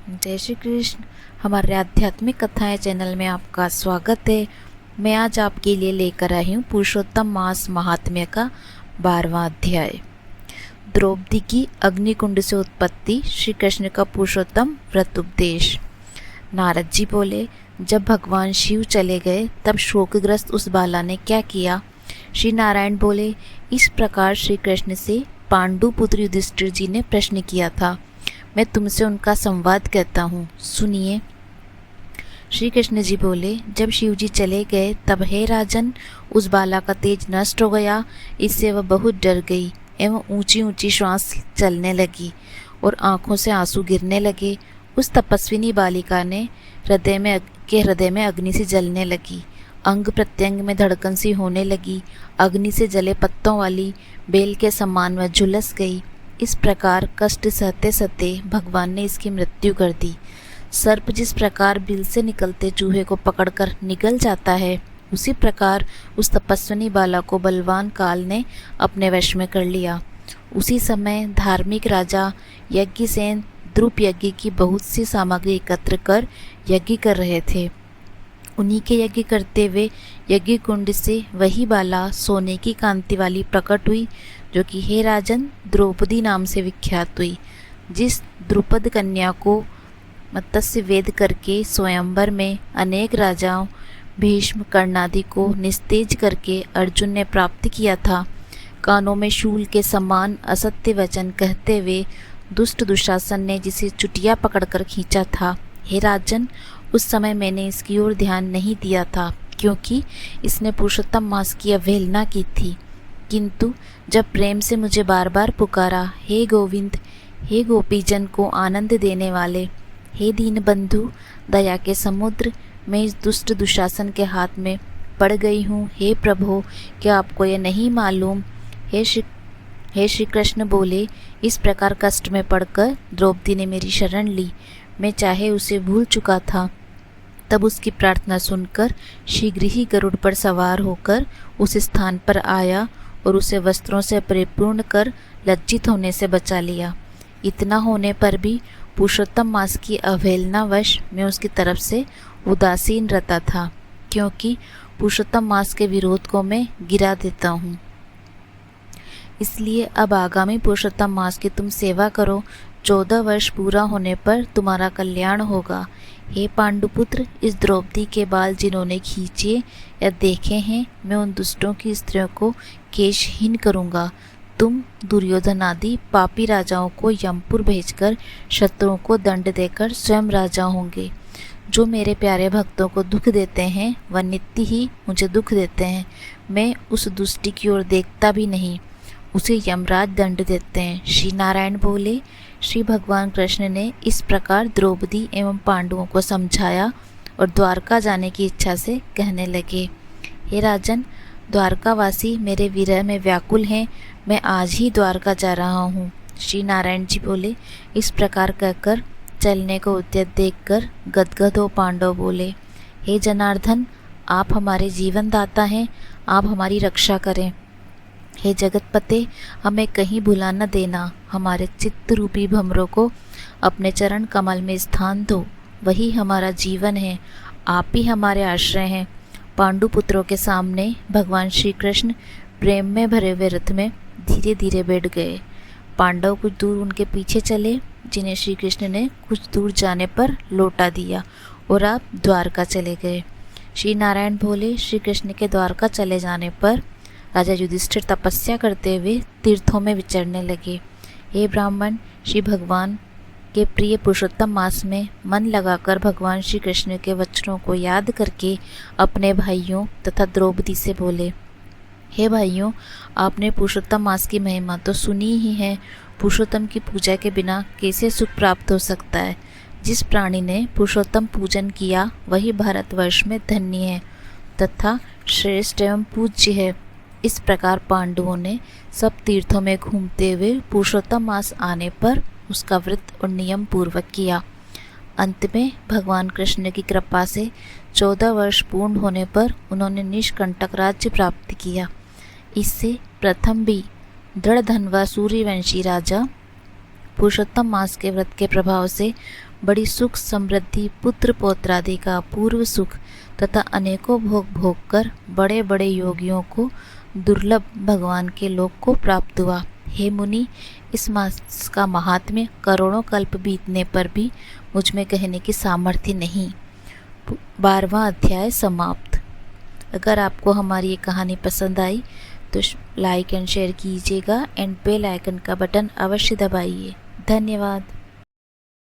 जय श्री कृष्ण। हमारे आध्यात्मिक कथाएं चैनल में आपका स्वागत है। मैं आज आपके लिए लेकर आई हूँ पुरुषोत्तम मास महात्म्य का 12वां अध्याय। द्रौपदी की अग्निकुंड से उत्पत्ति, श्री कृष्ण का पुरुषोत्तम व्रत उपदेश। नारद जी बोले, जब भगवान शिव चले गए तब शोकग्रस्त उस बाला ने क्या किया? श्री नारायण बोले, इस प्रकार श्री कृष्ण से पांडु पुत्र युधिष्ठिर जी ने प्रश्न किया था। मैं तुमसे उनका संवाद कहता हूँ, सुनिए। श्री कृष्ण जी बोले, जब शिव जी चले गए तब हे राजन, उस बाला का तेज नष्ट हो गया। इससे वह बहुत डर गई एवं ऊंची ऊंची श्वास चलने लगी और आंखों से आंसू गिरने लगे। उस तपस्विनी बालिका ने हृदय में अग्नि से जलने लगी। अंग प्रत्यंग में धड़कन सी होने लगी। अग्नि से जले पत्तों वाली बेल के समान वह झुलस गई। इस प्रकार कष्ट सहते सहते भगवान ने इसकी मृत्यु कर दी। सर्प जिस प्रकार बिल से निकलते चूहे को पकड़कर निगल जाता है, उसी प्रकार उस तपस्विनी बाला को बलवान काल ने अपने वश में कर लिया। उसी समय धार्मिक राजा यज्ञसेन द्रुप यज्ञ की बहुत सी सामग्री एकत्र कर यज्ञ कर रहे थे। उन्हीं के यज्ञ करते हुए यज्ञ कुंड से वही बाला सोने की कांति वाली प्रकट हुई, जो कि हे राजन द्रौपदी नाम से विख्यात हुई। जिस द्रुपद कन्या को मत्स्य वेद करके स्वयंवर में अनेक राजाओं भीष्म कर्णादि को निस्तेज करके अर्जुन ने प्राप्त किया था। कानों में शूल के समान असत्य वचन कहते हुए दुष्ट दुशासन ने जिसे चुटिया पकड़कर खींचा था, हे राजन, उस समय मैंने इसकी ओर ध्यान नहीं दिया था, क्योंकि इसने पुरुषोत्तम मास की अवहेलना की थी। किंतु जब प्रेम से मुझे बार बार पुकारा, हे गोविंद, हे गोपीजन को आनंद देने वाले, हे दीनबंधु, दया के समुद्र, मैं इस दुष्ट दुशासन के हाथ में पड़ गई हूँ। हे प्रभु, क्या आपको यह नहीं मालूम? हे श्री कृष्ण बोले, इस प्रकार कष्ट में पड़कर द्रौपदी ने मेरी शरण ली। मैं चाहे उसे भूल चुका था, तब उसकी प्रार्थना सुनकर शीघ्र ही गरुड़ पर सवार होकर उस स्थान पर आया और उसे वस्त्रों से परिपूर्ण कर लज्जित होने से बचा लिया। इतना होने पर भी पुरुषोत्तम मास की अवहेलनावश मैं उसकी तरफ से उदासीन रहता था, क्योंकि पुरुषोत्तम मास के विरोध को मैं गिरा देता हूँ। इसलिए अब आगामी पुरुषोत्तम मास की तुम सेवा करो। 14 वर्ष पूरा होने पर तुम्हारा कल्याण होगा। हे पांडुपुत्र, इस द्रौपदी के बाल जिन्होंने खींचे या देखे हैं, मैं उन दुष्टों की स्त्रियों को केशहीन करूँगा। तुम दुर्योधन आदि पापी राजाओं को यमपुर भेजकर शत्रुओं को दंड देकर स्वयं राजा होंगे। जो मेरे प्यारे भक्तों को दुख देते हैं, वह नित्य ही मुझे दुख देते हैं। मैं उस दुष्टि की ओर देखता भी नहीं, उसे यमराज दंड देते हैं। श्री नारायण बोले, श्री भगवान कृष्ण ने इस प्रकार द्रौपदी एवं पांडवों को समझाया और द्वारका जाने की इच्छा से कहने लगे, हे राजन, द्वारकावासी मेरे विरह में व्याकुल हैं। मैं आज ही द्वारका जा रहा हूँ। श्री नारायण जी बोले, इस प्रकार कहकर चलने को उद्यत देखकर गदगद हो पांडव बोले, हे जनार्दन, आप हमारे जीवन दाता हैं, आप हमारी रक्षा करें। हे जगतपते, हमें कहीं भुला न देना। हमारे चित्त रूपी भंवरों को अपने चरण कमल में स्थान दो, वही हमारा जीवन है, आप ही हमारे आश्रय हैं। पांडु पुत्रों के सामने भगवान श्री कृष्ण प्रेम में भरे हुए रथ में धीरे धीरे बैठ गए। पांडव कुछ दूर उनके पीछे चले, जिन्हें श्री कृष्ण ने कुछ दूर जाने पर लौटा दिया और आप द्वारका चले गए। श्री नारायण बोले, श्री कृष्ण के द्वारका चले जाने पर राजा युधिष्ठिर तपस्या करते हुए तीर्थों में विचरने लगे। हे ब्राह्मण, श्री भगवान के प्रिय पुरुषोत्तम मास में मन लगाकर भगवान श्री कृष्ण के वचनों को याद करके अपने भाइयों तथा द्रौपदी से बोले, हे भाइयों, आपने पुरुषोत्तम मास की महिमा तो सुनी ही है। पुरुषोत्तम की पूजा के बिना कैसे सुख प्राप्त हो सकता है? जिस प्राणी ने पुरुषोत्तम पूजन किया, वही भारतवर्ष में धन्य है तथा श्रेष्ठ एवं पूज्य है। इस प्रकार पांडवों ने सब तीर्थों में घूमते हुए पुरुषोत्तम मास आने पर उसका व्रत और नियम पूर्वक किया। अंत में भगवान कृष्ण की कृपा से 14 वर्ष पूर्ण होने पर उन्होंने निष्कंटक राज्य प्राप्त किया। इससे प्रथम भी दृढ़धनवा सूर्यवंशी राजा पुरुषोत्तम मास के व्रत के प्रभाव से बड़ी सुख समृद्धि पुत्र पौत्रादि का अपूर्व सुख तथा अनेकों भोग भोग कर बड़े बड़े योगियों को दुर्लभ भगवान के लोक को प्राप्त हुआ। हे मुनि, इस मास का महात्म्य करोड़ों कल्प बीतने पर भी मुझ में कहने की सामर्थ्य नहीं। 12वां अध्याय समाप्त। अगर आपको हमारी ये कहानी पसंद आई तो लाइक एंड शेयर कीजिएगा एंड बेल आइकन का बटन अवश्य दबाइए। धन्यवाद।